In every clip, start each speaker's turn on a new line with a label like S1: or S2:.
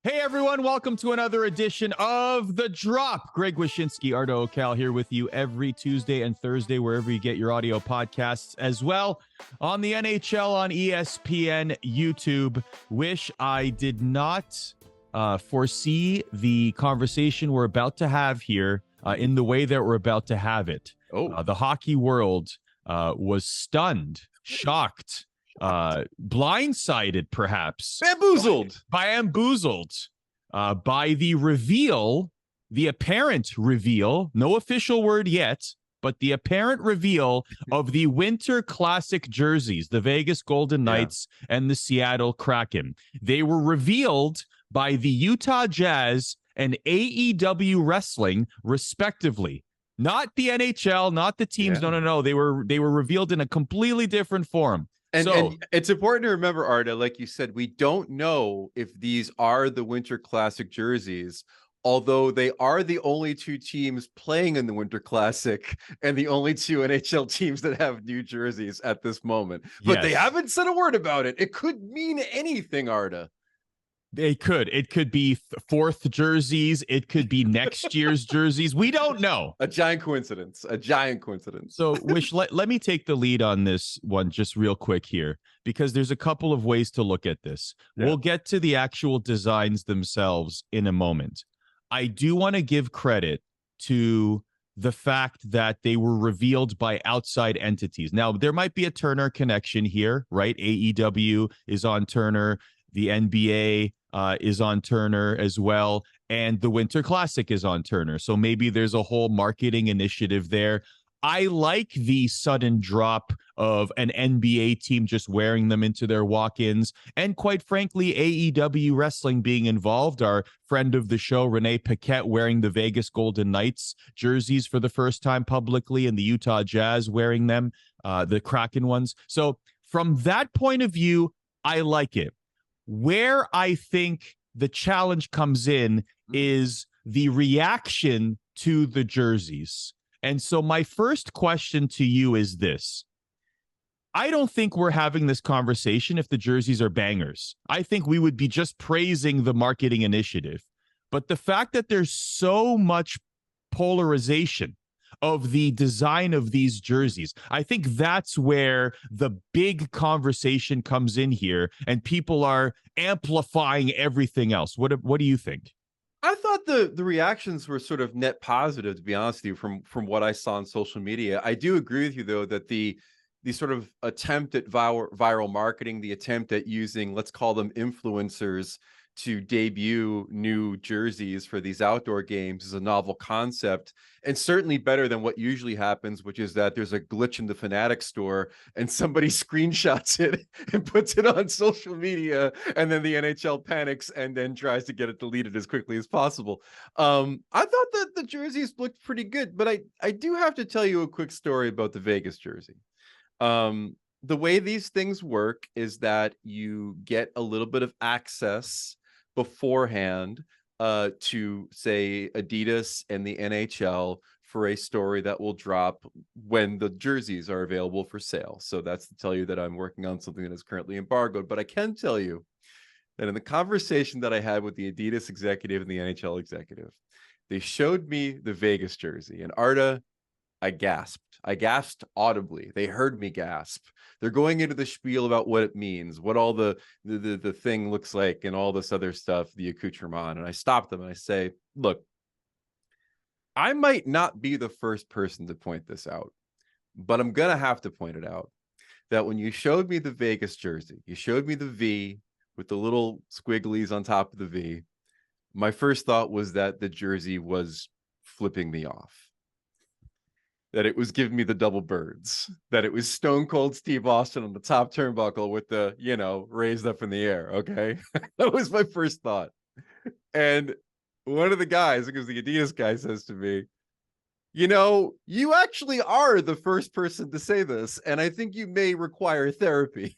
S1: Hey everyone, welcome to another edition of The Drop. Greg Wyshynski, Arda Öcal here with you every Tuesday and Thursday, wherever you get your audio podcasts, as well on the NHL on ESPN YouTube. Wish I did not foresee the conversation we're about to have here in the way that we're about to have it. The hockey world was stunned, shocked, blindsided, perhaps
S2: bamboozled
S1: by the reveal, the apparent reveal, no official word yet, but the apparent reveal of the Winter Classic jerseys, the Vegas Golden Knights and the Seattle Kraken. They were revealed by the Utah Jazz and AEW Wrestling, respectively. Not the NHL, not the teams. No. They were revealed in a completely different form.
S2: And it's important to remember, Arda, like you said, we don't know if these are the Winter Classic jerseys, although they are the only two teams playing in the Winter Classic and the only two NHL teams that have new jerseys at this moment. But they haven't said a word about it. It could mean anything, Arda.
S1: It could be fourth jerseys. It could be next year's jerseys. We don't know.
S2: A giant coincidence.
S1: So, Wish, let me take the lead on this one just real quick here, because there's a couple of ways to look at this. We'll get to the actual designs themselves in a moment. I do want to give credit to the fact that they were revealed by outside entities. Now, there might be a Turner connection here, right? AEW is on Turner. The NBA is on Turner as well, and the Winter Classic is on Turner. So maybe there's a whole marketing initiative there. I like the sudden drop of an NBA team just wearing them into their walk-ins, and quite frankly, AEW Wrestling being involved. Our friend of the show, Renee Paquette, wearing the Vegas Golden Knights jerseys for the first time publicly, and the Utah Jazz wearing them, the Kraken ones. So from that point of view, I like it. Where I think the challenge comes in is the reaction to the jerseys. And so my first question to you is this. I don't think we're having this conversation if the jerseys are bangers. I think we would be just praising the marketing initiative. But the fact that there's so much polarization of the design of these jerseys, I think that's where the big conversation comes in here, and people are amplifying everything else. What do you think?
S2: I thought the reactions were sort of net positive, to be honest with you, from what I saw on social media. I do agree with you, though, that the sort of attempt at viral marketing, the attempt at using, let's call them influencers, to debut new jerseys for these outdoor games is a novel concept, and certainly better than what usually happens, which is that there's a glitch in the Fanatic store and somebody screenshots it and puts it on social media, and then the NHL panics and then tries to get it deleted as quickly as possible. I thought that the jerseys looked pretty good, but I do have to tell you a quick story about the Vegas jersey. The way these things work is that you get a little bit of access beforehand to, say, Adidas and the NHL for a story that will drop when the jerseys are available for sale. So that's to tell you that I'm working on something that is currently embargoed. But I can tell you that in the conversation that I had with the Adidas executive and the NHL executive, they showed me the Vegas jersey, and Arda, I gasped. I gasped audibly. They heard me gasp. They're going into the spiel about what it means, what all the thing looks like, and all this other stuff, the accoutrement. And I stopped them and I say, look, I might not be the first person to point this out, but I'm going to have to point it out, that when you showed me the Vegas jersey, you showed me the V with the little squigglies on top of the V. My first thought was that the jersey was flipping me off, that it was giving me the double birds, that it was Stone Cold Steve Austin on the top turnbuckle with the, raised up in the air. Okay. That was my first thought. And one of the guys, because the Adidas guy, says to me, you actually are the first person to say this, and I think you may require therapy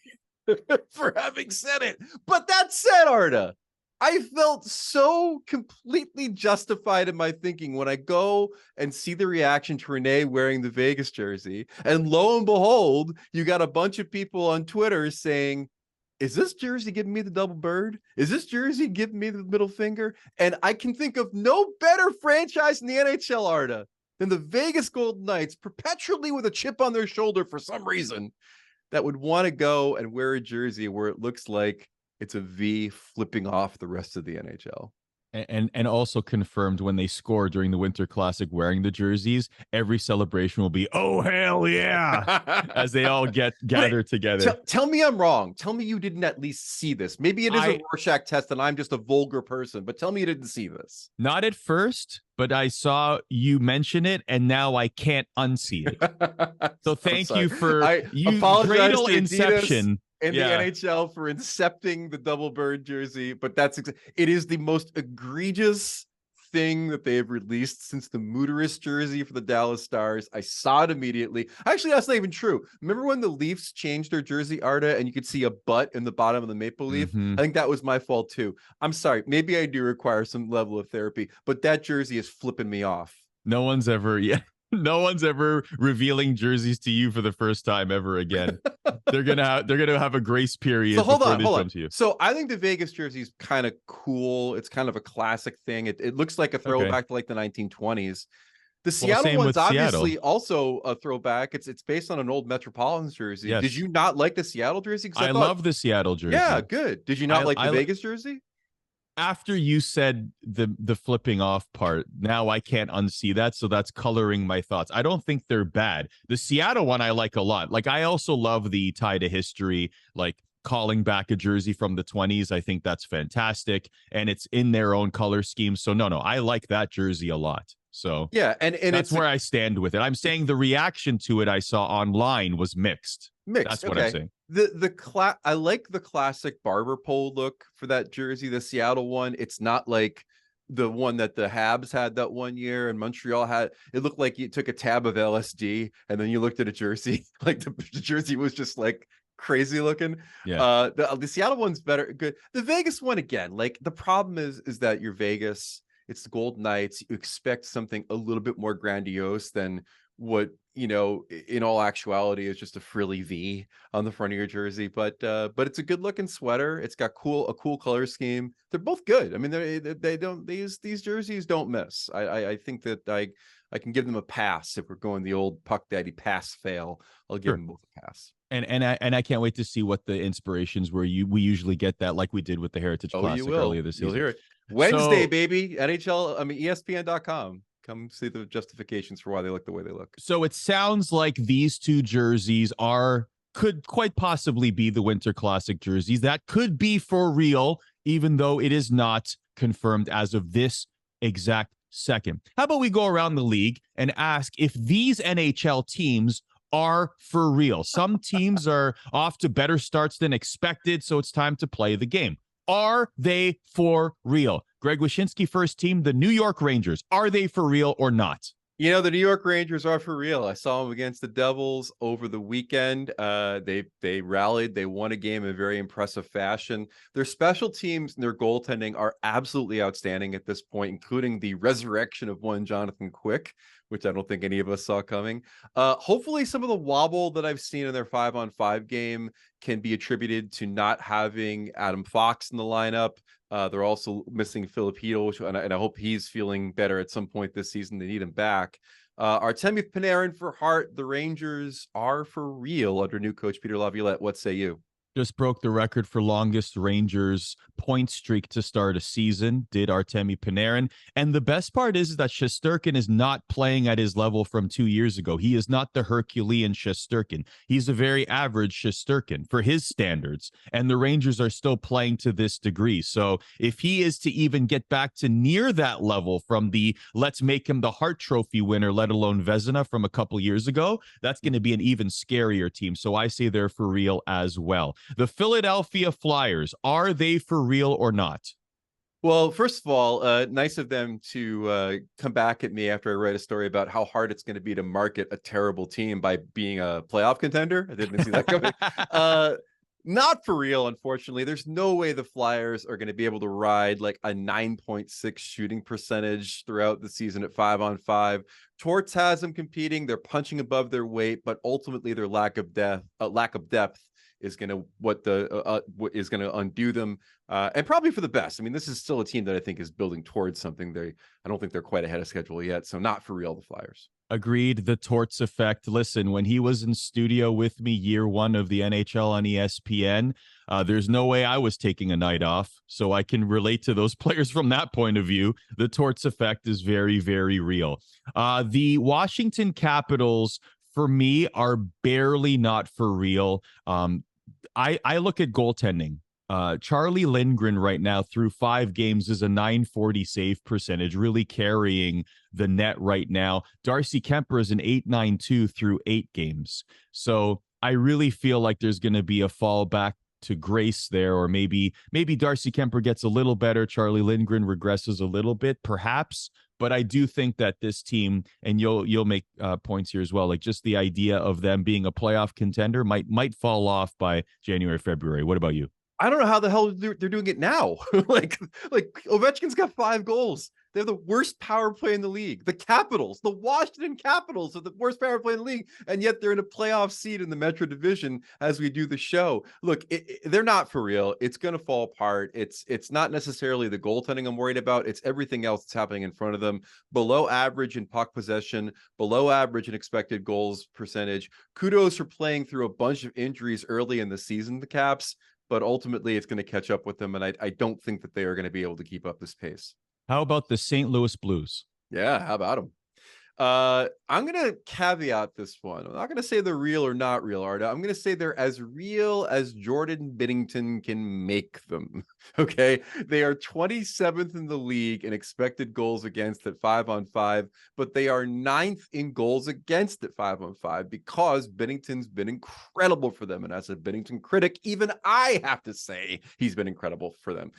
S2: for having said it. But that said, Arda, I felt so completely justified in my thinking when I go and see the reaction to Renee wearing the Vegas jersey. And lo and behold, you got a bunch of people on Twitter saying, is this jersey giving me the double bird? Is this jersey giving me the middle finger? And I can think of no better franchise in the NHL, Arda, than the Vegas Golden Knights, perpetually with a chip on their shoulder for some reason, that would want to go and wear a jersey where it looks like it's a V flipping off the rest of the NHL.
S1: And also confirmed when they score during the Winter Classic wearing the jerseys, every celebration will be, oh, hell yeah, as they all gather together.
S2: Tell me I'm wrong. Tell me you didn't at least see this. Maybe it is a Rorschach test and I'm just a vulgar person, but tell me you didn't see this.
S1: Not at first, but I saw you mention it, and now I can't unsee it. So thank you for you dreidel inception.
S2: In the NHL for incepting the double bird jersey, but it is the most egregious thing that they have released since the Mooterist jersey for the Dallas Stars. I saw it immediately. Actually, that's not even true. Remember when the Leafs changed their jersey, Arda, and you could see a butt in the bottom of the maple leaf? I think that was my fault too. I'm sorry. Maybe I do require some level of therapy, but that jersey is flipping me off.
S1: No one's ever revealing jerseys to you for the first time ever again. They're gonna have a grace period.
S2: So hold on. To you. So I think the Vegas jersey is kind of cool. It's kind of a classic thing. It looks like a throwback to like the 1920s. The Seattle one's obviously also a throwback. It's based on an old Metropolitans jersey. Yes. Did you not like the Seattle jersey?
S1: I love the Seattle jersey.
S2: Yeah, good. Did you not like the Vegas jersey?
S1: After you said the flipping off part, now I can't unsee that. So that's coloring my thoughts. I don't think they're bad. The Seattle one I like a lot. Like, I also love the tie to history, like calling back a jersey from the 20s. I think that's fantastic. And it's in their own color scheme. So no, I like that jersey a lot. So
S2: yeah, and
S1: that's where I stand with it. I'm saying the reaction to it I saw online was mixed. That's what I'm saying.
S2: I like the classic barber pole look for that jersey, the Seattle one. It's not like the one that the Habs had that one year and Montreal had. It looked like you took a tab of LSD and then you looked at a jersey, like the jersey was just like crazy looking.
S1: Yeah.
S2: The Seattle one's better. Good. The Vegas one, again, like the problem is that you're Vegas. It's the Golden Knights. You expect something a little bit more grandiose than what, in all actuality is just a frilly V on the front of your jersey. But it's a good looking sweater. It's got a cool color scheme. They're both good. I mean, these jerseys don't miss. I think that I can give them a pass. If we're going the old Puck Daddy pass fail, I'll give them both a pass.
S1: And I can't wait to see what the inspirations were. We usually get that, like we did with the Heritage Classic earlier this season.
S2: You'll hear it Wednesday, baby. NHL. I mean, ESPN.com. Come see the justifications for why they look the way they look.
S1: So it sounds like these two jerseys could quite possibly be the Winter Classic jerseys. That could be for real, even though it is not confirmed as of this exact second. How about we go around the league and ask if these NHL teams are for real? Some teams are off to better starts than expected, so it's time to play the game. Are they for real? Greg Wyshynski, first team, the New York Rangers. Are they for real or not?
S2: The New York Rangers are for real. I saw them against the Devils over the weekend. They rallied. They won a game in very impressive fashion. Their special teams and their goaltending are absolutely outstanding at this point, including the resurrection of one Jonathan Quick, which I don't think any of us saw coming. Hopefully some of the wobble that I've seen in their 5-on-5 game can be attributed to not having Adam Fox in the lineup. They're also missing Filipino, and I hope he's feeling better at some point this season. They need him back. Artemi Panarin for Hart. The Rangers are for real under new coach Peter Laviolette. What say you?
S1: Just broke the record for longest Rangers point streak to start a season, did Artemi Panarin. And the best part is that Shesterkin is not playing at his level from 2 years ago. He is not the Herculean Shesterkin. He's a very average Shesterkin for his standards. And the Rangers are still playing to this degree. So if he is to even get back to near that level from the let's make him the Hart Trophy winner, let alone Vezina from a couple years ago, that's going to be an even scarier team. So I say they're for real as well. The Philadelphia Flyers, are they for real or not?
S2: Well, first of all, nice of them to come back at me after I write a story about how hard it's going to be to market a terrible team by being a playoff contender. I didn't see that coming. Not for real, unfortunately. There's no way the Flyers are going to be able to ride like a 9.6 shooting percentage throughout the season at 5-on-5. Torts has them competing. They're punching above their weight, but ultimately their lack of depth is going to what is going to undo them, and probably for the best. I mean, this is still a team that I think is building towards something. I don't think they're quite ahead of schedule yet. So not for real, the Flyers.
S1: Agreed. The Torts effect. Listen, when he was in studio with me year one of the NHL on ESPN, there's no way I was taking a night off. So I can relate to those players from that point of view. The Torts effect is very, very real. The Washington Capitals, for me, are barely not for real. I look at goaltending. Charlie Lindgren right now through 5 games is a .940 save percentage, really carrying the net right now. Darcy Kemper is an .892 through 8 games. So I really feel like there's going to be a fall back to grace there, or maybe Darcy Kemper gets a little better. Charlie Lindgren regresses a little bit, perhaps. But I do think that this team, and you'll make points here as well, like just the idea of them being a playoff contender might fall off by January, February. What about you?
S2: I don't know how the hell they're doing it now. like Ovechkin's got 5 goals. They have the worst power play in the league. The Capitals, the Washington Capitals are the worst power play in the league, and yet they're in a playoff seed in the Metro Division as we do the show. Look, they're not for real. It's going to fall apart. It's not necessarily the goaltending I'm worried about. It's everything else that's happening in front of them. Below average in puck possession, below average in expected goals percentage. Kudos for playing through a bunch of injuries early in the season, the Caps. But ultimately, it's going to catch up with them, and I don't think that they are going to be able to keep up this pace.
S1: How about the St. Louis Blues?
S2: Yeah, how about them? I'm going to caveat this one. I'm not going to say they're real or not real, Arda. I'm going to say they're as real as Jordan Binnington can make them. Okay. They are 27th in the league in expected goals against at 5-on-5, but they are 9th in goals against at 5-on-5 because Binnington's been incredible for them. And as a Binnington critic, even I have to say he's been incredible for them.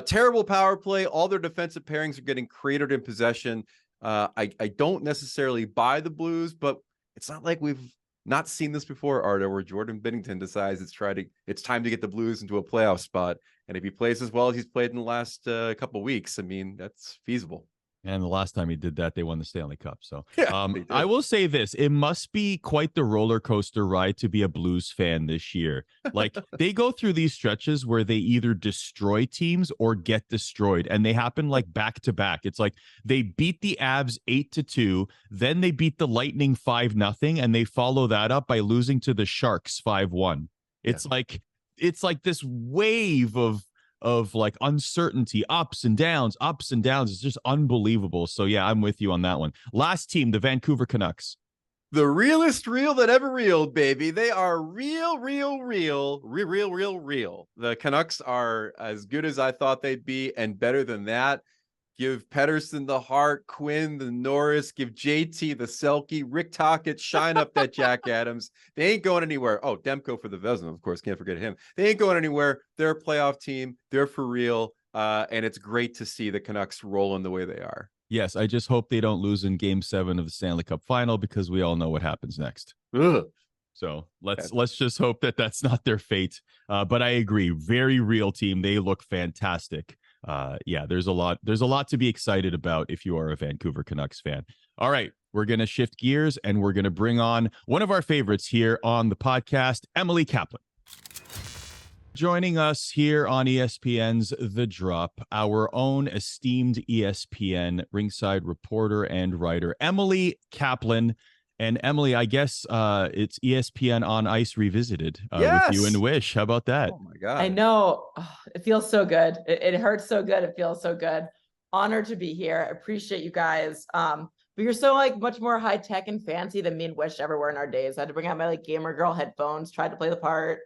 S2: Terrible power play. All their defensive pairings are getting cratered in possession. I don't necessarily buy the Blues, but it's not like we've not seen this before, Arda, where Jordan Binnington decides it's time to get the Blues into a playoff spot. And if he plays as well as he's played in the last couple of weeks, I mean, that's feasible.
S1: And the last time he did that, they won the Stanley Cup. So
S2: yeah,
S1: I will say this. It must be quite the roller coaster ride to be a Blues fan this year. Like they go through these stretches where they either destroy teams or get destroyed. And they happen like back to back. It's like they beat the Avs 8-2. Then they beat the Lightning 5-0. And they follow that up by losing to the Sharks 5-1. It's like this wave of like uncertainty, ups and downs. It's just unbelievable. So yeah, I'm with you on that one. Last team, the Vancouver Canucks.
S2: The realest reel that ever reeled, baby. They are real. The Canucks are as good as I thought they'd be and better than that. Give Pettersson the Hart, Quinn the Norris, give JT the Selke, Rick Tocchet, shine up that Jack Adams. They ain't going anywhere. Oh, Demko for the Vezina, of course, can't forget him. They ain't going anywhere. They're a playoff team. They're for real. And it's great to see the Canucks rolling the way they are.
S1: Yes, I just hope they don't lose in Game 7 of the Stanley Cup Final because we all know what happens next.
S2: Ugh.
S1: So let's just hope that that's not their fate. But I agree, very real team. They look fantastic. Yeah, there's a lot to be excited about if you are a Vancouver Canucks fan. All right, we're going to shift gears and we're going to bring on one of our favorites here on the podcast, Emily Kaplan. Joining us here on ESPN's The Drop, our own esteemed ESPN ringside reporter and writer, Emily Kaplan. And Emily, I guess it's ESPN on Ice Revisited with you and Wish. How about that?
S2: Oh my God.
S3: I know. Oh, it feels so good. It hurts so good. It feels so good. Honored to be here. I appreciate you guys. But you're so like much more high tech and fancy than me and Wish ever were in our days. I had to bring out my like gamer girl headphones, tried to play the part.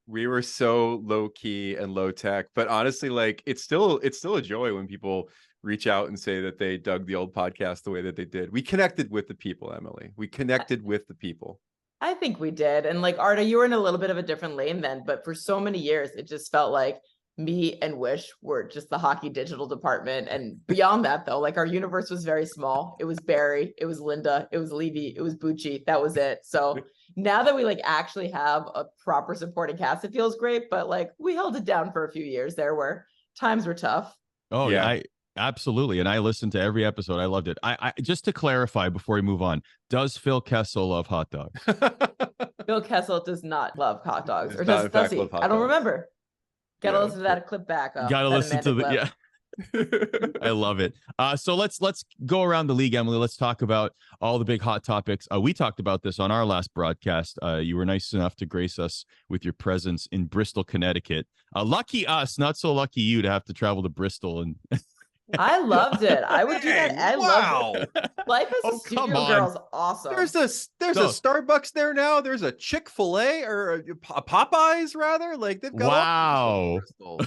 S2: We were so low key and low tech, but honestly, like it's still a joy when people reach out and say that they dug the old podcast the way that they did. We connected with the people, Emily. We connected with the people.
S3: I think we did. And like Arda, you were in a little bit of a different lane then, but for so many years, it just felt like me and Wish were just the hockey digital department. And beyond that, though, like our universe was very small. It was Barry, it was Linda, it was Levy, it was Bucci. That was it. So now that we like actually have a proper supporting cast, it feels great. But like we held it down for a few years there where times were tough.
S1: Oh,
S2: Yeah.
S1: I absolutely. And I listened to every episode. I loved it. I just to clarify before we move on, does Phil Kessel love hot dogs?
S3: Phil Kessel does not love hot dogs.
S2: Does
S3: Or
S2: not, in
S3: does
S2: fact,
S3: he?
S2: love hot
S3: I don't
S2: dogs.
S3: remember. Gotta
S2: Yeah.
S3: listen to that clip back.
S1: Gotta
S3: that
S1: listen to
S3: Amanda
S1: the
S3: clip.
S1: I love it. So let's go around the league, Emily. Let's talk about all the big hot topics. We talked about this on our last broadcast. You were nice enough to grace us with your presence in Bristol, Connecticut. Lucky us, not so lucky you to have to travel to Bristol. And
S3: I loved it. I would do that. I loved it. Life as a studio girl is awesome.
S2: There's a Starbucks there now. There's a Chick-fil-A or a Popeyes rather. Like they've got
S1: wow.
S2: All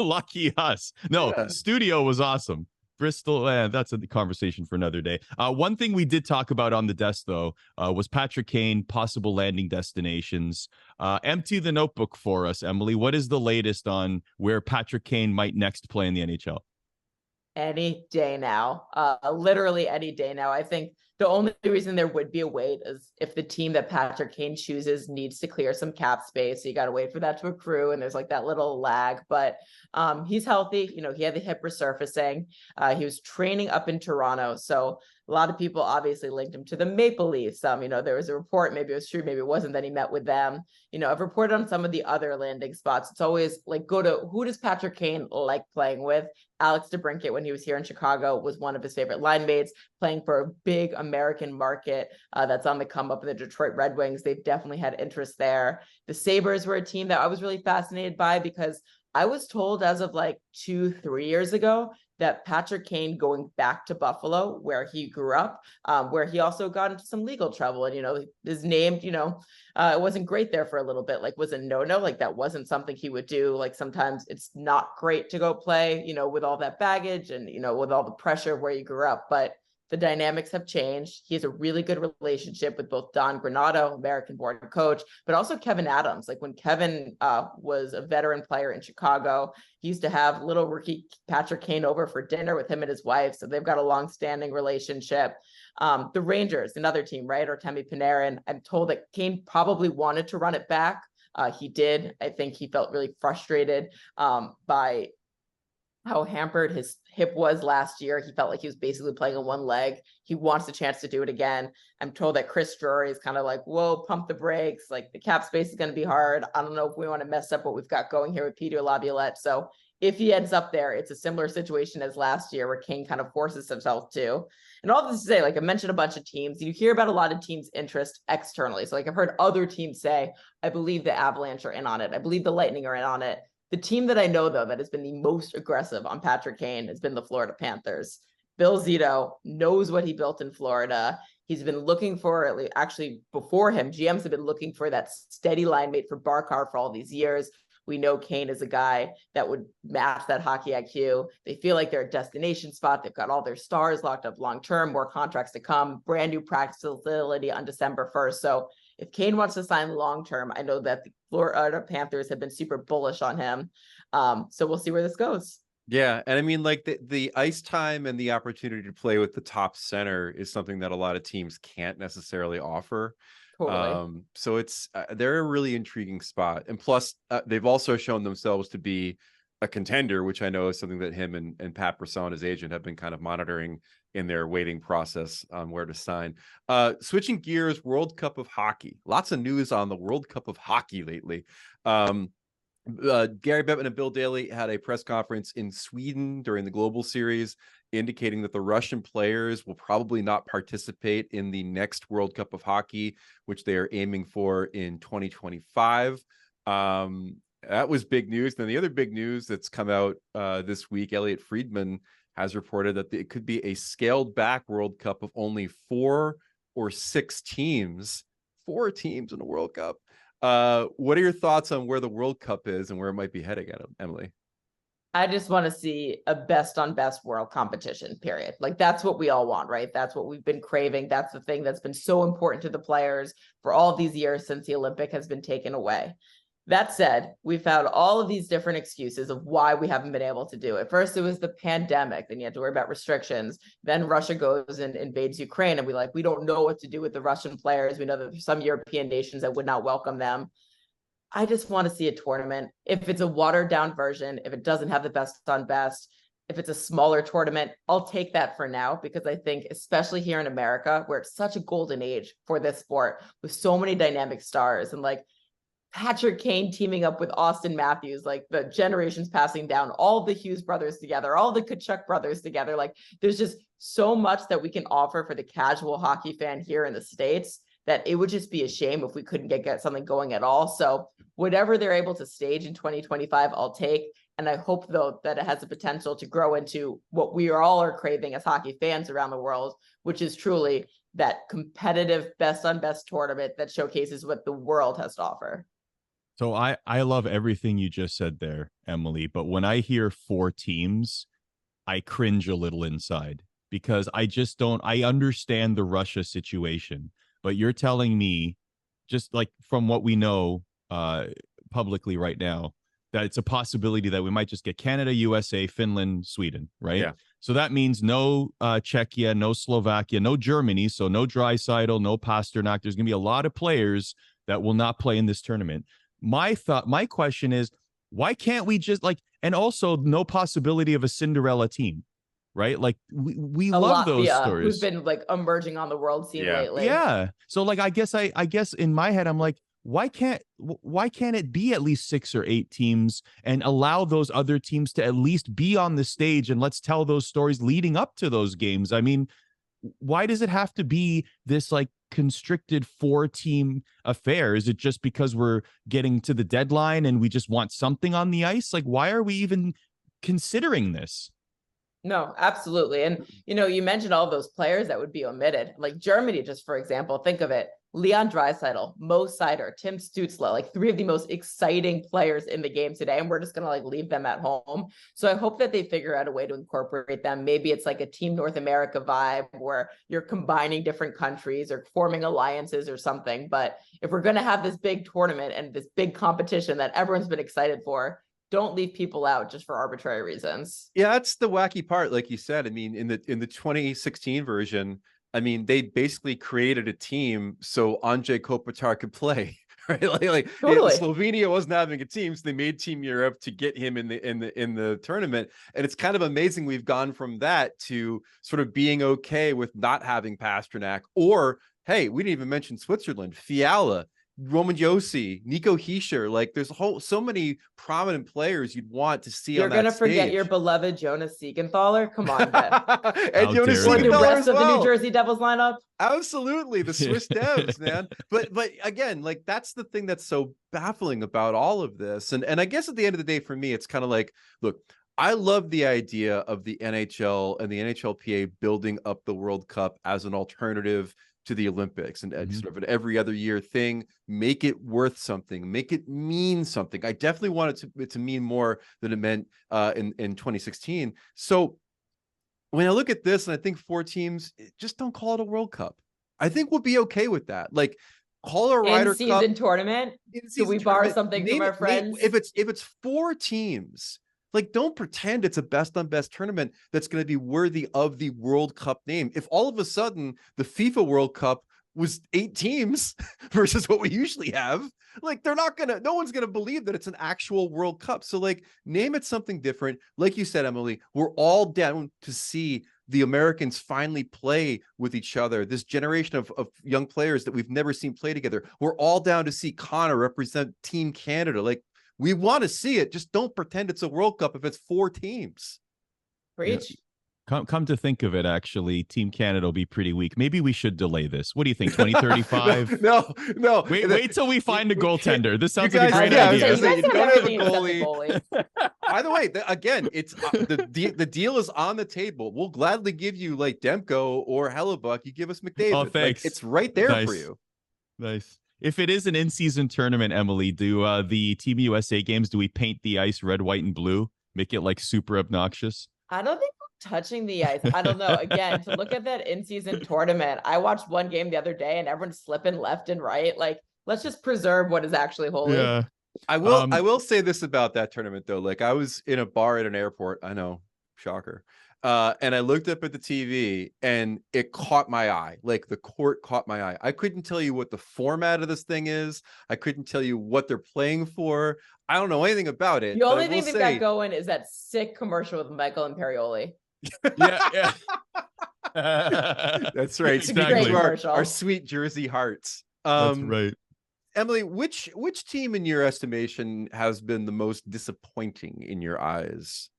S1: Lucky us. No,
S2: Yeah.
S1: studio was awesome. Bristol, that's a conversation for another day. One thing we did talk about on the desk, though, was Patrick Kane, possible landing destinations. Empty the notebook for us, Emily. What is the latest on where Patrick Kane might next play in the NHL?
S3: Any day now, literally any day now. I think the only reason there would be a wait is if the team that Patrick Kane chooses needs to clear some cap space. So you got to wait for that to accrue, and there's like that little lag. But he's healthy. You know, he had the hip resurfacing. He was training up in Toronto, so a lot of people obviously linked him to the Maple Leafs. You know, there was a report, maybe it was true, maybe it wasn't, that he met with them. You know, I've reported on some of the other landing spots. It's always like, go to who does Patrick Kane like playing with? Alex DeBrincat, when he was here in Chicago, was one of his favorite line mates, playing for a big American market that's on the come up in the Detroit Red Wings. They've definitely had interest there. The Sabres were a team that I was really fascinated by because I was told as of like 2-3 years ago that Patrick Kane going back to Buffalo, where he grew up, where he also got into some legal trouble, and, you know, his name, you know, it wasn't great there for a little bit, like was a no-no, like that wasn't something he would do. Like sometimes it's not great to go play, you know, with all that baggage and, you know, with all the pressure of where you grew up, but the dynamics have changed. He has a really good relationship with both Don Granato, American-born coach, but also Kevin Adams. Like when Kevin was a veteran player in Chicago, he used to have little rookie Patrick Kane over for dinner with him and his wife. So they've got a long-standing relationship. The Rangers, another team, right? Artemi Panarin. I'm told that Kane probably wanted to run it back. He did. I think he felt really frustrated by how hampered his hip was last year. He felt like he was basically playing on one leg. He wants a chance to do it again. I'm told that Chris Drury is kind of like, whoa, pump the brakes. Like the cap space is going to be hard. I don't know if we want to mess up what we've got going here with Peter Laviolette. So if he ends up there, it's a similar situation as last year where King kind of forces himself to. And all this to say, like I mentioned a bunch of teams, you hear about a lot of teams' interest externally. So like I've heard other teams say, I believe the Avalanche are in on it. I believe the Lightning are in on it. The team that I know, though, that has been the most aggressive on Patrick Kane has been the Florida Panthers. Bill Zito knows what he built in Florida. He's been looking for, actually before him, GMs have been looking for that steady line mate for Barkar for all these years. We know Kane is a guy that would match that hockey IQ. They feel like they're a destination spot. They've got all their stars locked up long-term, more contracts to come, brand new practice facility on December 1st. So if Kane wants to sign long-term, I know that the Florida Panthers have been super bullish on him. So we'll see where this goes.
S2: Yeah. And I mean, like the ice time and the opportunity to play with the top center is something that a lot of teams can't necessarily offer.
S3: Totally.
S2: So it's they're a really intriguing spot. And plus, they've also shown themselves to be a contender, which I know is something that him and Pat Brisson, his agent, have been kind of monitoring in their waiting process on where to sign. Switching gears, World Cup of Hockey. Lots of news on the World Cup of Hockey lately. Gary Bettman and Bill Daly had a press conference in Sweden during the Global Series, indicating that the Russian players will probably not participate in the next World Cup of Hockey, which they are aiming for in 2025. That was big news. Then the other big news that's come out this week, Elliot Friedman has reported that it could be a scaled back World Cup of only 4 or 6 teams. 4 teams in a World Cup. What are your thoughts on where the World Cup is and where it might be heading at, Emily?
S3: I just want to see a best on best world competition, period. Like that's what we all want, right? That's what we've been craving. That's the thing that's been so important to the players for all of these years since the Olympic has been taken away. That said, we found all of these different excuses of why we haven't been able to do it. First, it was the pandemic. Then you had to worry about restrictions. Then Russia goes and invades Ukraine. And we don't know what to do with the Russian players. We know that there's some European nations that would not welcome them. I just want to see a tournament. If it's a watered down version, if it doesn't have the best on best, if it's a smaller tournament, I'll take that for now, because I think, especially here in America, where it's such a golden age for this sport with so many dynamic stars and Patrick Kane teaming up with Austin Matthews, the generations passing down, all the Hughes brothers together, all the Kachuk brothers together. There's just so much that we can offer for the casual hockey fan here in the States that it would just be a shame if we couldn't get something going at all. So whatever they're able to stage in 2025, I'll take. And I hope, though, that it has the potential to grow into what we all are craving as hockey fans around the world, which is truly that competitive best on best tournament that showcases what the world has to offer.
S1: So I love everything you just said there, Emily. But when I hear 4 teams, I cringe a little inside, because I understand the Russia situation. But you're telling me, just from what we know publicly right now, that it's a possibility that we might just get Canada, USA, Finland, Sweden, right?
S2: Yeah.
S1: So that means no Czechia, no Slovakia, no Germany. So no Draisaitl, no Pasternak. There's going to be a lot of players that will not play in this tournament. My question is, why can't we just and also no possibility of a Cinderella team, right? We love those stories.
S3: Who's been emerging on the world scene lately.
S1: Yeah. So I guess in my head, I'm why can't it be at least 6 or 8 teams and allow those other teams to at least be on the stage, and let's tell those stories leading up to those games? I mean, why does it have to be this constricted 4-team affair? Is it just because we're getting to the deadline and we just want something on the ice? Why are we even considering this?
S3: No, absolutely. And, you mentioned all of those players that would be omitted. Germany, just for example, think of it. Leon Draisaitl, Mo Seider, Tim Stützle, 3 of the most exciting players in the game today. And we're just going to leave them at home. So I hope that they figure out a way to incorporate them. Maybe it's a Team North America vibe where you're combining different countries or forming alliances or something. But if we're going to have this big tournament and this big competition that everyone's been excited for, don't leave people out just for arbitrary reasons.
S2: Yeah, that's the wacky part. Like you said, I mean, in the 2016 version, I mean, they basically created a team so Andrzej Kopitar could play, right?
S3: Totally.
S2: Slovenia wasn't having a team, so they made Team Europe to get him in the tournament. And it's kind of amazing we've gone from that to sort of being okay with not having Pasternak, or hey, we didn't even mention Switzerland, Fiala, Roman Josi, Nico Hischier. There's so many prominent players you'd want to see.
S3: You're gonna forget your beloved Jonas Siegenthaler. Come on, Ben.
S2: And Jonas
S3: Siegenthaler, the rest of the New
S2: well.
S3: Jersey Devils lineup.
S2: Absolutely, the Swiss Devs, man. But again, that's the thing that's so baffling about all of this. And I guess at the end of the day, for me, it's kind of look, I love the idea of the NHL and the NHLPA building up the World Cup as an alternative to the Olympics and sort of an every other year thing. Make it worth something, make it mean something. I definitely want it to mean more than it meant in 2016. So when I look at this and I think 4 teams, just don't call it a World Cup. I think we'll be okay with that. Call a Ryder Cup
S3: in-season tournament. Do we borrow something from our friends?
S2: If it's 4 teams, don't pretend it's a best on best tournament that's going to be worthy of the World Cup name. If all of a sudden the FIFA World Cup was 8 teams versus what we usually have, no one's going to believe that it's an actual World Cup. So name it something different. Like you said, Emily, we're all down to see the Americans finally play with each other. This generation of young players that we've never seen play together. We're all down to see Connor represent Team Canada. We want to see it. Just don't pretend it's a World Cup if it's 4 teams.
S3: Preach.
S1: Yeah. Come to think of it, actually, Team Canada will be pretty weak. Maybe we should delay this. What do you think? 2035?
S2: No.
S1: Wait till we find a goaltender. This sounds
S2: like
S1: a great
S2: idea.
S3: You guys have everything except the goalie.
S2: By the way, again, it's the deal is on the table. We'll gladly give you Demko or Hellebuck. You give us McDavid.
S1: Oh, thanks.
S2: It's right there for you.
S1: Nice. If it is an in-season tournament, Emily, do the Team USA games, do we paint the ice red, white, and blue? Make it super obnoxious?
S3: I don't think we're touching the ice. I don't know. Again, to look at that in-season tournament, I watched one game the other day and everyone's slipping left and right. Let's just preserve what is actually holy.
S1: Yeah.
S2: I will say this about that tournament though. Like I was in a bar at an airport. I know, shocker. And I looked up at the TV and it caught my eye. Like the court caught my eye. I couldn't tell you what the format of this thing is. I couldn't tell you what they're playing for. I don't know anything about it.
S3: The only thing they've got going is that sick commercial with Michael Imperioli.
S1: Yeah.
S2: That's right.
S1: Exactly.
S2: Our sweet Jersey hearts.
S1: That's right.
S2: Emily, which team in your estimation has been the most disappointing in your eyes?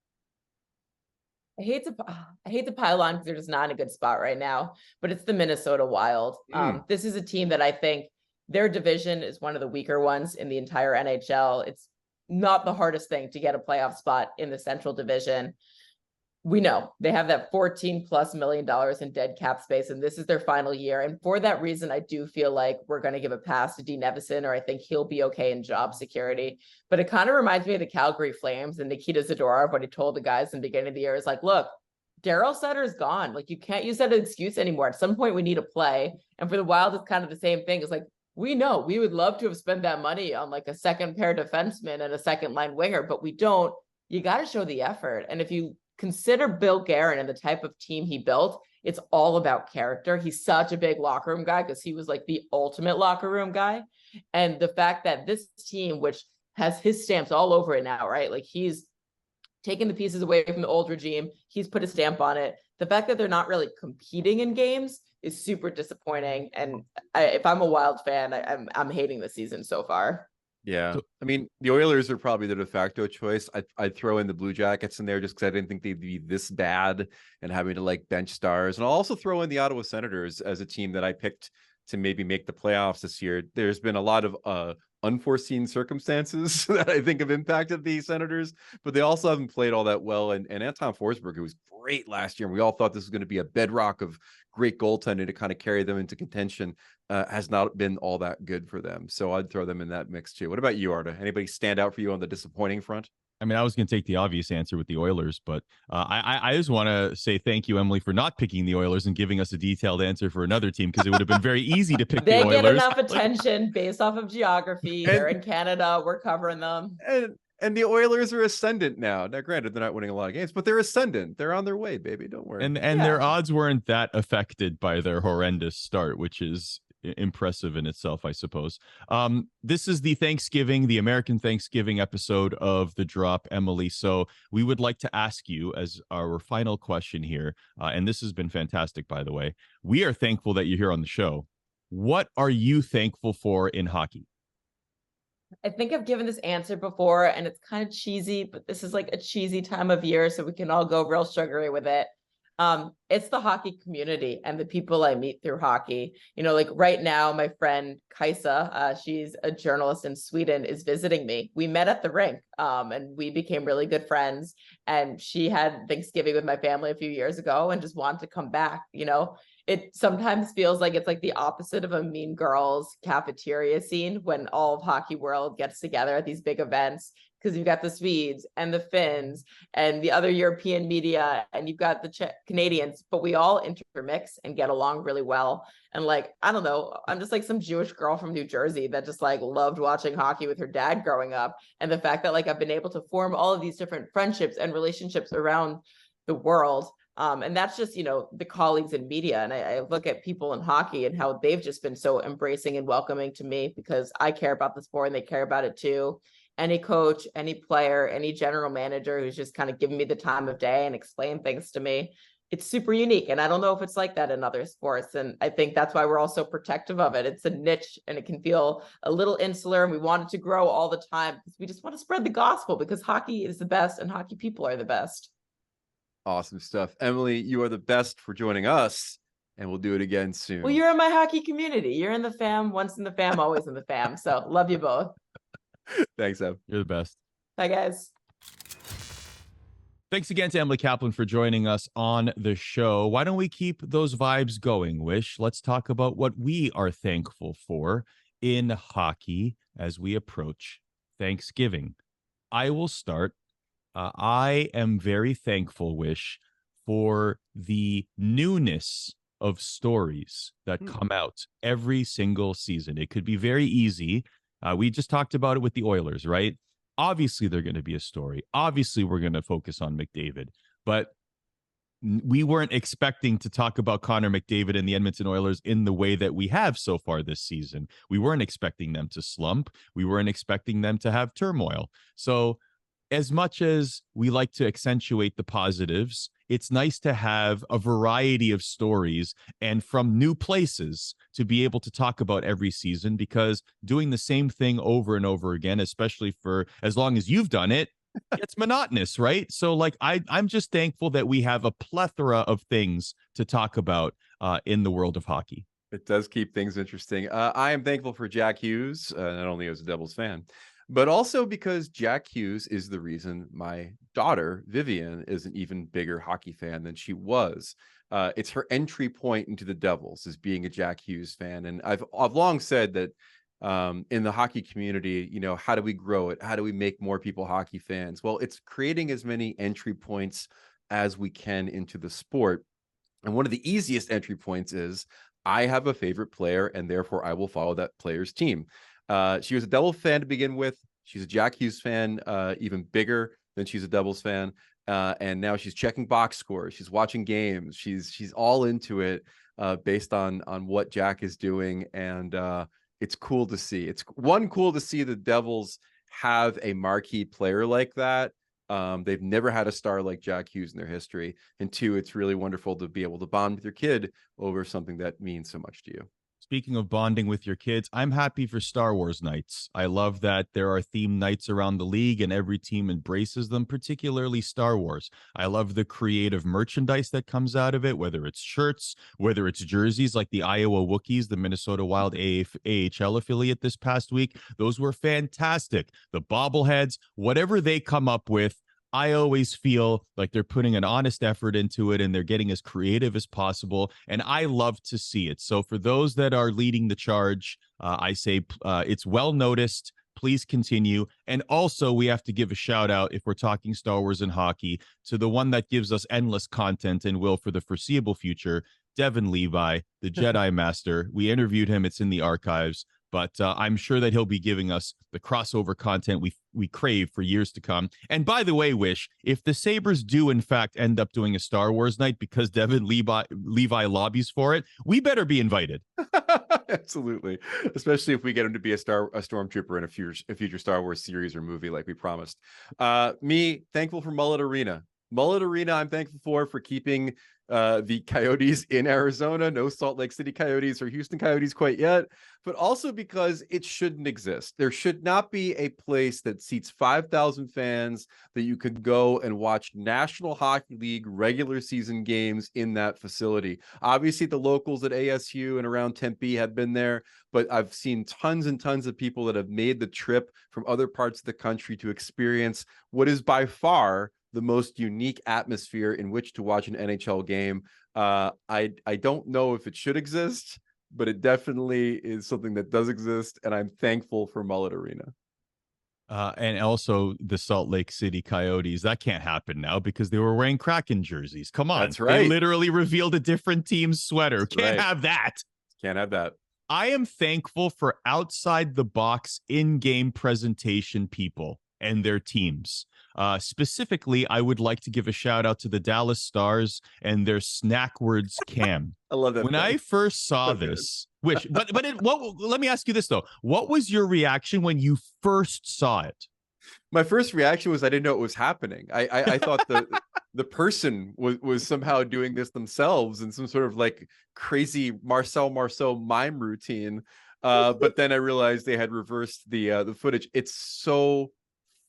S3: I hate to pile on because they're just not in a good spot right now, but it's the Minnesota Wild. This is a team that I think their division is one of the weaker ones in the entire NHL. It's not the hardest thing to get a playoff spot in the Central Division. We know they have that $14+ million in dead cap space, and this is their final year. And for that reason, I do feel like we're going to give a pass to Dean Evison, or I think he'll be okay in job security. But it kind of reminds me of the Calgary Flames and Nikita Zadorov when he told the guys in the beginning of the year, is like, look, Daryl Sutter's gone. Like, you can't use that as an excuse anymore. At some point, we need to play. And for the Wild, it's kind of the same thing. It's like, we know we would love to have spent that money on like a second pair defenseman and a second line winger, but we don't. You got to show the effort. And if you consider Bill Guerin and the type of team he built, it's all about character. He's such a big locker room guy because he was like the ultimate locker room guy. And the fact that this team, which has his stamps all over it now, right? Like he's taken the pieces away from the old regime. He's put a stamp on it. The fact that they're not really competing in games is super disappointing. And if I'm a Wild fan, I'm hating the season so far.
S2: Yeah, I mean, the Oilers are probably the de facto choice. I'd throw in the Blue Jackets in there just because I didn't think they'd be this bad and having to like bench stars. And I'll also throw in the Ottawa Senators as a team that I picked to maybe make the playoffs this year. There's been a lot of unforeseen circumstances that I think have impacted the Senators, but they also haven't played all that well. And Anton Forsberg, who was great last year, and we all thought this was going to be a bedrock of great goaltending to kind of carry them into contention, has not been all that good for them. So I'd throw them in that mix too. What about you, Arda? Anybody stand out for you on the disappointing front?
S1: I mean, I was going to take the obvious answer with the Oilers, but I just want to say thank you, Emily, for not picking the Oilers and giving us a detailed answer for another team, because it would have been very easy to pick the Oilers.
S3: They get enough attention based off of geography. They're in Canada. We're covering them.
S2: And the Oilers are ascendant now. Now, granted, they're not winning a lot of games, but they're ascendant. They're on their way, baby. Don't worry.
S1: And their odds weren't that affected by their horrendous start, which is impressive in itself, I suppose. This is the American Thanksgiving episode of The Drop, Emily. So we would like to ask you as our final question here, and this has been fantastic, by the way. We are thankful that you're here on the show. What are you thankful for in hockey?
S3: I think I've given this answer before, and it's kind of cheesy, but this is like a cheesy time of year, so we can all go real sugary with it. It's the hockey community and the people I meet through hockey. You know, like right now, my friend Kaisa, she's a journalist in Sweden, is visiting me. We met at the rink, and we became really good friends. And she had Thanksgiving with my family a few years ago and just wanted to come back. You know, it sometimes feels like it's like the opposite of a Mean Girls cafeteria scene when all of hockey world gets together at these big events, because you've got the Swedes and the Finns and the other European media, and you've got the Canadians, but we all intermix and get along really well. And like, I don't know, I'm just like some Jewish girl from New Jersey that just like loved watching hockey with her dad growing up. And the fact that like I've been able to form all of these different friendships and relationships around the world. And that's just, you know, the colleagues in media. And I look at people in hockey and how they've just been so embracing and welcoming to me because I care about the sport and they care about it too. Any coach, any player, any general manager who's just kind of giving me the time of day and explain things to me. It's super unique. And I don't know if it's like that in other sports. And I think that's why we're all so protective of it. It's a niche and it can feel a little insular, and we want it to grow all the time because we just want to spread the gospel, because hockey is the best and hockey people are the best.
S2: Awesome stuff. Emily, you are the best for joining us, and we'll do it again soon.
S3: Well, you're in my hockey community. You're in the fam, once in the fam, always in the fam. So love you both.
S2: Thanks, Em.
S1: You're the best.
S3: Bye, guys.
S1: Thanks again to Emily Kaplan for joining us on the show. Why don't we keep those vibes going, Wish? Let's talk about what we are thankful for in hockey as we approach Thanksgiving. I will start. I am very thankful, Wish, for the newness of stories that come out every single season. It could be very easy We just talked about it with the Oilers, right? Obviously, they're going to be a story. Obviously, we're going to focus on McDavid, but we weren't expecting to talk about Connor McDavid and the Edmonton Oilers in the way that we have so far this season. We weren't expecting them to slump. We weren't expecting them to have turmoil. So as much as we like to accentuate the positives, it's nice to have a variety of stories and from new places to be able to talk about every season, because doing the same thing over and over again, especially for as long as you've done it, it's monotonous, right? So like I'm just thankful that we have a plethora of things to talk about in the world of hockey.
S2: It does keep things interesting. I am thankful for Jack Hughes, not only as a Devils fan, but also because Jack Hughes is the reason my daughter, Vivian, is an even bigger hockey fan than she was. It's her entry point into the Devils, is being a Jack Hughes fan. And I've long said that in the hockey community, you know, how do we grow it? How do we make more people hockey fans? Well, it's creating as many entry points as we can into the sport. And one of the easiest entry points is I have a favorite player, and therefore I will follow that player's team. She was a Devils fan to begin with. She's a Jack Hughes fan, even bigger than she's a Devils fan. And now she's checking box scores. She's watching games. She's all into it based on what Jack is doing. And it's cool to see. It's cool to see the Devils have a marquee player like that. They've never had a star like Jack Hughes in their history. And two, it's really wonderful to be able to bond with your kid over something that means so much to you.
S1: Speaking of bonding with your kids, I'm happy for Star Wars nights. I love that there are themed nights around the league and every team embraces them, particularly Star Wars. I love the creative merchandise that comes out of it, whether it's shirts, whether it's jerseys like the Iowa Wookiees, the Minnesota Wild AHL affiliate this past week. Those were fantastic. The bobbleheads, whatever they come up with, I always feel like they're putting an honest effort into it and they're getting as creative as possible. And I love to see it. So for those that are leading the charge, I say it's well noticed. Please continue. And also, we have to give a shout out, if we're talking Star Wars and hockey, to the one that gives us endless content and will for the foreseeable future, Devin Levi, the Jedi Master. We interviewed him. It's in the archives. But I'm sure that he'll be giving us the crossover content we crave for years to come. And by the way, Wish, if the Sabres do in fact end up doing a Star Wars night because Devin Levi lobbies for it, we better be invited.
S2: Absolutely, especially if we get him to be a stormtrooper in a future Star Wars series or movie like we promised. Me, thankful for Mullet Arena. Mullet Arena, I'm thankful for keeping the Coyotes in Arizona. No Salt Lake City Coyotes or Houston Coyotes quite yet, but also because it shouldn't exist. There should not be a place that seats 5,000 fans that you could go and watch National Hockey League regular season games in that facility. Obviously, the locals at ASU and around Tempe have been there, but I've seen tons and tons of people that have made the trip from other parts of the country to experience what is by far the most unique atmosphere in which to watch an NHL game. I don't know if it should exist, but it definitely is something that does exist, and I'm thankful for Mullet Arena.
S1: And also the Salt Lake City Coyotes. That can't happen now because they were wearing Kraken jerseys. Come on.
S2: That's right.
S1: They literally revealed a different team's sweater. Can't have that.
S2: Can't have that.
S1: I am thankful for outside the box in-game presentation people and their teams. Specifically, I would like to give a shout out to the Dallas Stars and their Snackwords cam.
S2: I love that.
S1: When I first saw this, let me ask you this though. What was your reaction when you first saw it?
S2: My first reaction was I didn't know it was happening. I thought the person was somehow doing this themselves in some sort of like crazy Marcel Marceau mime routine. But then I realized they had reversed the footage. It's so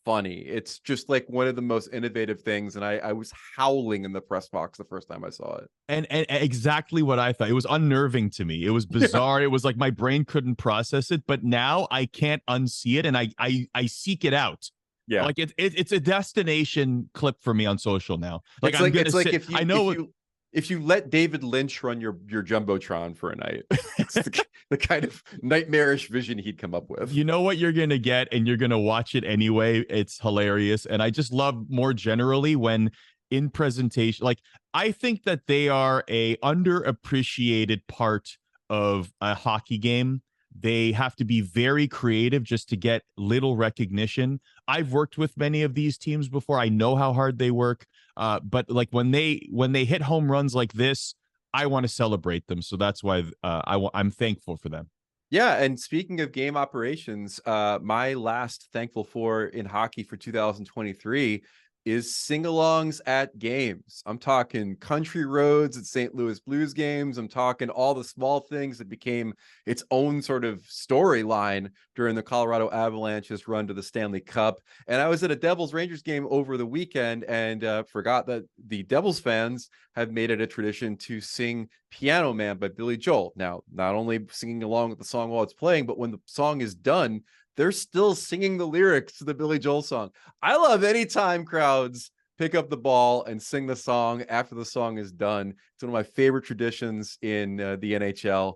S2: funny. It's just like one of the most innovative things, and I was howling in the press box the first time I saw it.
S1: And exactly what I thought. It was unnerving to me. It was bizarre. It was like my brain couldn't process it, but now I can't unsee it, and I seek it out.
S2: Yeah,
S1: like it's a destination clip for me on social now. Like
S2: if you let David Lynch run your Jumbotron for a night, it's the kind of nightmarish vision he'd come up with.
S1: You know what you're going to get, and you're going to watch it anyway. It's hilarious. And I just love more generally when in presentation, like I think that they are a underappreciated part of a hockey game They have to be very creative just to get little recognition. I've worked with many of these teams before. I know how hard they work. But like when they hit home runs like this, I want to celebrate them. So that's why I'm thankful for them.
S2: Yeah, and speaking of game operations, my last thankful for in hockey for 2023 is sing-alongs at games. I'm talking country roads at St. Louis Blues games. I'm talking all the small things that became its own sort of storyline during the Colorado Avalanche's run to the Stanley Cup. And I was at a Devils Rangers game over the weekend and forgot that the Devils fans have made it a tradition to sing Piano Man by Billy Joel. Now, not only singing along with the song while it's playing, but when the song is done, they're still singing the lyrics to the Billy Joel song. I love any time crowds pick up the ball and sing the song after the song is done. It's one of my favorite traditions in the NHL.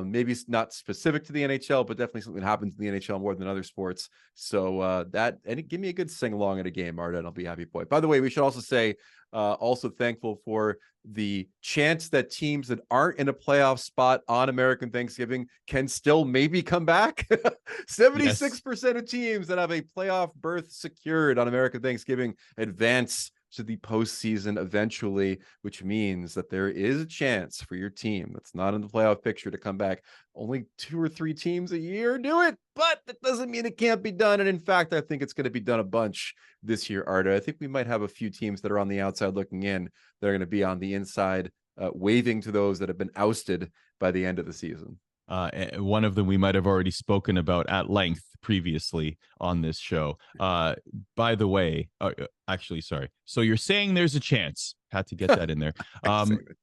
S2: Maybe it's not specific to the NHL, but definitely something that happens in the NHL more than other sports. So give me a good sing along at a game, Arda, and I'll be happy boy. By the way, we should also say, also thankful for the chance that teams that aren't in a playoff spot on American Thanksgiving can still maybe come back. 76% of teams that have a playoff berth secured on American Thanksgiving advance to the postseason eventually, which means that there is a chance for your team that's not in the playoff picture to come back. Only 2 or 3 teams a year do it, but that doesn't mean it can't be done. And in fact, I think it's going to be done a bunch this year, Arda. I think we might have a few teams that are on the outside looking in that are going to be on the inside, waving to those that have been ousted by the end of the season.
S1: One of them we might have already spoken about at length previously on this show. By the way, actually, sorry. So you're saying there's a chance. Had to get that in there.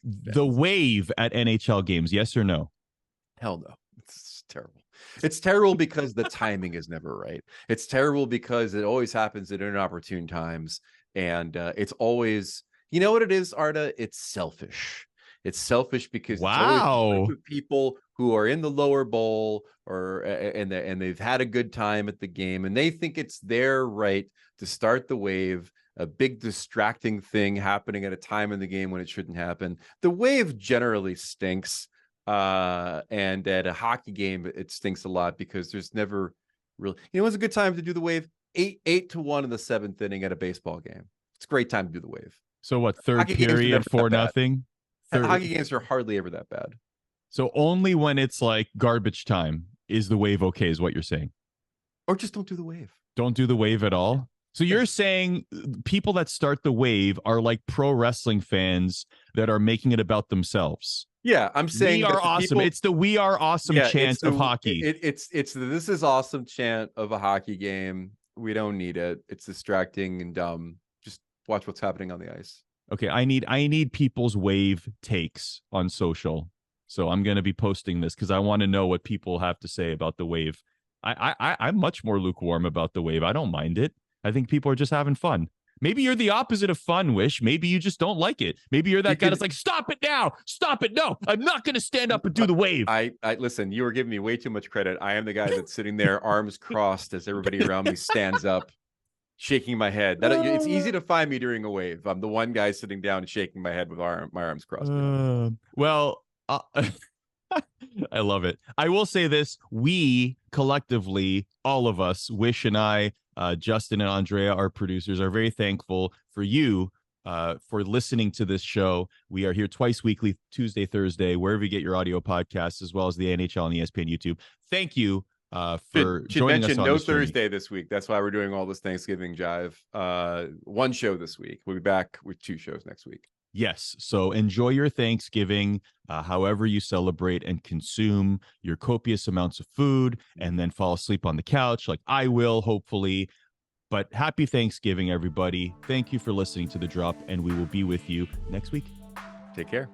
S1: The wave at NHL games, yes or no?
S2: Hell no. It's terrible. It's terrible because the timing is never right. It's terrible because it always happens at inopportune times. And it's always, you know what it is, Arda? It's selfish. It's selfish because it's always with people who are in the lower bowl and they've had a good time at the game and they think it's their right to start the wave, a big distracting thing happening at a time in the game when it shouldn't happen. The wave generally stinks. And at a hockey game, it stinks a lot because there's never really, it's a good time to do the wave. 8-1 in the 7th inning at a baseball game. It's a great time to do the wave.
S1: So what, third period, 4-0?
S2: Hockey games are hardly ever that bad.
S1: So only when it's like garbage time is the wave okay, is what you're saying?
S2: Or just don't do the wave.
S1: Don't do the wave at all? So you're saying people that start the wave are like pro wrestling fans that are making it about themselves.
S2: Yeah, I'm saying
S1: we are awesome. It's the "We are awesome" chant of hockey.
S2: It's the "This is awesome" chant of a hockey game. We don't need it. It's distracting and dumb. Just watch what's happening on the ice.
S1: Okay, I need people's wave takes on social. So I'm going to be posting this because I want to know what people have to say about the wave. I'm much more lukewarm about the wave. I don't mind it. I think people are just having fun. Maybe you're the opposite of fun, Wish. Maybe you just don't like it. Maybe you're that guy that's like, stop it now. Stop it. No, I'm not going to stand up and do the wave.
S2: I listen, you were giving me way too much credit. I am the guy that's sitting there, arms crossed as everybody around me stands up, shaking my head. It's easy to find me during a wave. I'm the one guy sitting down and shaking my head with my arms crossed.
S1: I love it. I will say this. We collectively, all of us, Wish and I, Justin and Andrea, our producers, are very thankful for you for listening to this show. We are here twice weekly, Tuesday, Thursday, wherever you get your audio podcasts, as well as the NHL and ESPN YouTube. Thank you for joining us on
S2: no
S1: this journey.
S2: Thursday this week. That's why we're doing all this Thanksgiving jive. One show this week. We'll be back with 2 shows next week.
S1: Yes. So enjoy your Thanksgiving, however you celebrate, and consume your copious amounts of food and then fall asleep on the couch like I will, hopefully. But happy Thanksgiving, everybody. Thank you for listening to The Drop, and we will be with you next week.
S2: Take care.